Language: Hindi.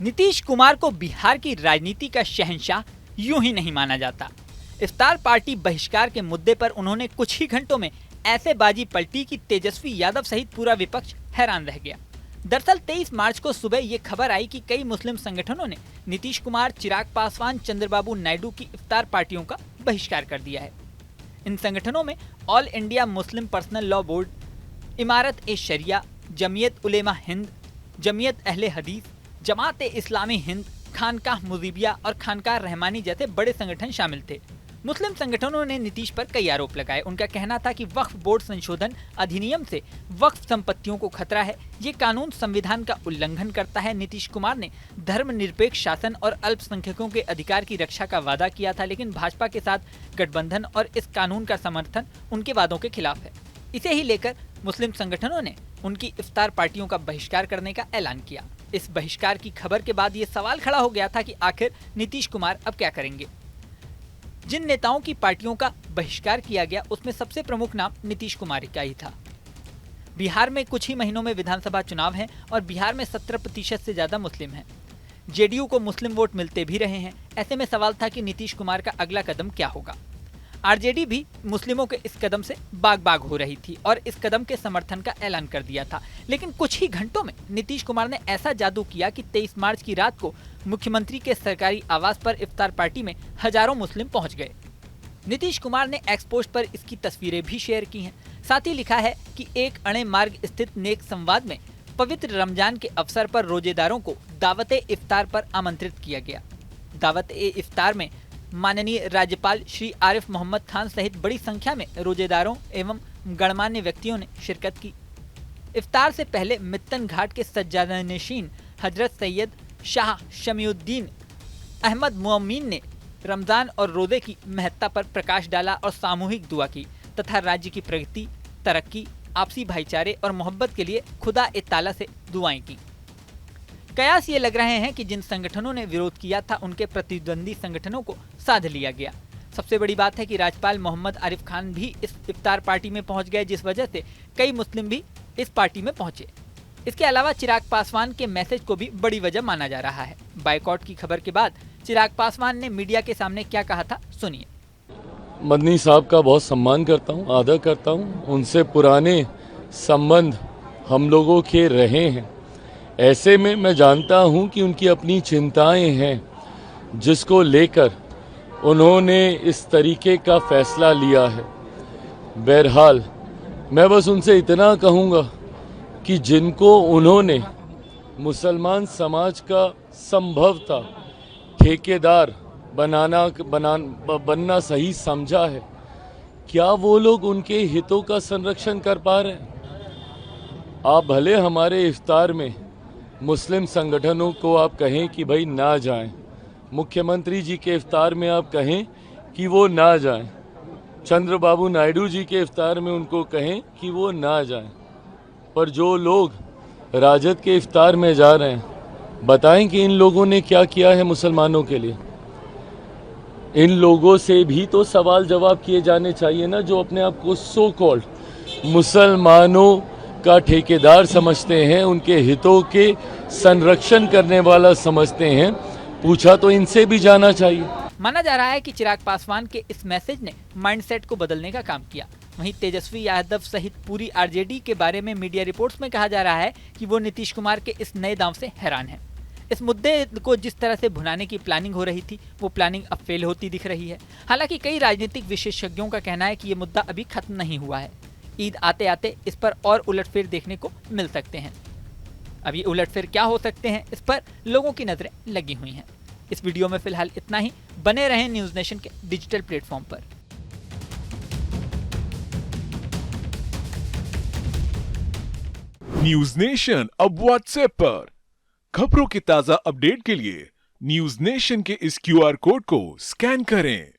नीतीश कुमार को बिहार की राजनीति का शहंशाह यूं ही नहीं माना जाता। इफ्तार पार्टी बहिष्कार के मुद्दे पर उन्होंने कुछ ही घंटों में ऐसे बाजी पलटी कि तेजस्वी यादव सहित पूरा विपक्ष हैरान रह गया। दरअसल 23 मार्च को सुबह ये खबर आई कि कई मुस्लिम संगठनों ने नीतीश कुमार, चिराग पासवान, चंद्रबाबू नायडू की इफ्तार पार्टियों का बहिष्कार कर दिया है। इन संगठनों में all India Muslim personal law board, इमारत ए शरिया, जमीयत उलेमा हिंद, जमीयत अहले हदीस, जमात ए इस्लामी हिंद, खानकाह मुजीबिया और खानकाह रहमानी जैसे बड़े संगठन शामिल थे। मुस्लिम संगठनों ने नीतीश पर कई आरोप लगाए। उनका कहना था कि वक्फ बोर्ड संशोधन अधिनियम से वक्फ संपत्तियों को खतरा है, ये कानून संविधान का उल्लंघन करता है। नीतीश कुमार ने धर्मनिरपेक्ष शासन और अल्पसंख्यकों के अधिकार की रक्षा का वादा किया था, लेकिन भाजपा के साथ गठबंधन और इस कानून का समर्थन उनके वादों के खिलाफ है। इसे ही लेकर मुस्लिम संगठनों ने उनकी इफ्तार पार्टियों का बहिष्कार करने का ऐलान किया। इस बहिष्कार की खबर के बाद ये सवाल खड़ा हो गया था कि आखिर नीतीश कुमार अब क्या करेंगे। जिन नेताओं की पार्टियों का बहिष्कार किया गया उसमें सबसे प्रमुख नाम नीतीश कुमार का ही था। बिहार में कुछ ही महीनों में विधानसभा चुनाव हैं और बिहार में 17% से ज्यादा मुस्लिम हैं। जेडीयू को मुस्लिम वोट मिलते भी रहे हैं। ऐसे में सवाल था कि नीतीश कुमार का अगला कदम क्या होगा। आरजेडी भी मुस्लिमों के इस कदम से बाग बाग हो रही थी और इस कदम के समर्थन का ऐलान कर दिया था। लेकिन कुछ ही घंटों में नीतीश कुमार ने ऐसा जादू किया कि 23 मार्च की रात को मुख्यमंत्री के सरकारी आवास पर इफ्तार पार्टी में हजारों मुस्लिम पहुंच गए। नीतीश कुमार ने एक्स पोस्ट पर इसकी तस्वीरें भी शेयर की हैं। साथ ही लिखा है कि एक अणे मार्ग स्थित नेक संवाद में पवित्र रमजान के अवसर पर रोजेदारों को दावत-ए इफ्तार पर आमंत्रित किया गया। दावत-ए इफ्तार में माननीय राज्यपाल श्री आरिफ मोहम्मद खान सहित बड़ी संख्या में रोजेदारों एवं गणमान्य व्यक्तियों ने शिरकत की। इफ्तार से पहले मित्तन घाट के सज्जादनशीन हजरत सैयद शाह शमीउद्दीन अहमद मुअम्मीन ने रमजान और रोजे की महत्ता पर प्रकाश डाला और सामूहिक दुआ की तथा राज्य की प्रगति, तरक्की, आपसी भाईचारे और मोहब्बत के लिए खुदा ए ताला से दुआएं की। कयास ये लग रहे हैं कि जिन संगठनों ने विरोध किया था उनके प्रतिद्वंदी संगठनों को साध लिया गया। सबसे बड़ी बात है कि राज्यपाल मोहम्मद आरिफ खान भी इस इफ्तार पार्टी में पहुंच गए, जिस वजह से कई मुस्लिम भी इस पार्टी में पहुंचे। इसके अलावा चिराग पासवान के मैसेज को भी बड़ी वजह माना जा रहा है। बाइकआउट की खबर के बाद चिराग पासवान ने मीडिया के सामने क्या कहा था, सुनिए। मदनी साहब का बहुत सम्मान करता हूँ, आदर करता हूँ। उनसे पुराने संबंध हम लोगों के रहे हैं। ऐसे में मैं जानता हूं कि उनकी अपनी चिंताएं हैं जिसको लेकर उन्होंने इस तरीके का फैसला लिया है। बहरहाल मैं बस उनसे इतना कहूंगा कि जिनको उन्होंने मुसलमान समाज का संभवतः ठेकेदार बनना सही समझा है, क्या वो लोग उनके हितों का संरक्षण कर पा रहे हैं? आप भले हमारे इफ्तार में मुस्लिम संगठनों को आप कहें कि भाई ना जाएं, मुख्यमंत्री जी के इफ्तार में आप कहें कि वो ना जाएं, चंद्रबाबू नायडू जी के इफ्तार में उनको कहें कि वो ना जाएं, पर जो लोग राजद के इफ्तार में जा रहे हैं, बताएं कि इन लोगों ने क्या किया है मुसलमानों के लिए। इन लोगों से भी तो सवाल जवाब किए जाने चाहिए ना, जो अपने आप को सो कॉल्ड मुसलमानों का ठेकेदार समझते हैं, उनके हितों के संरक्षण करने वाला समझते हैं। पूछा तो इनसे भी जाना चाहिए। माना जा रहा है कि चिराग पासवान के इस मैसेज ने माइंडसेट को बदलने का काम किया। वहीं तेजस्वी यादव सहित पूरी आरजेडी के बारे में मीडिया रिपोर्ट्स में कहा जा रहा है कि वो नीतीश कुमार के इस नए दांव से हैरान है। इस मुद्दे को जिस तरह से भुनाने की प्लानिंग हो रही थी, वो प्लानिंग अब फेल होती दिख रही है। हालांकि कई राजनीतिक विशेषज्ञों का कहना है कि ये मुद्दा अभी खत्म नहीं हुआ है। ईद आते आते इस पर और उलटफेर देखने को मिल सकते हैं। अब ये उलटफेर क्या हो सकते हैं, इस पर लोगों की नजरें लगी हुई हैं। इस वीडियो में फिलहाल इतना ही। बने रहें न्यूज़ नेशन के डिजिटल प्लेटफॉर्म पर। न्यूज़ नेशन अब व्हाट्सएप पर। खबरों के ताजा अपडेट के लिए न्यूज़ नेशन के इस क्यूआर कोड को स्कैन करें।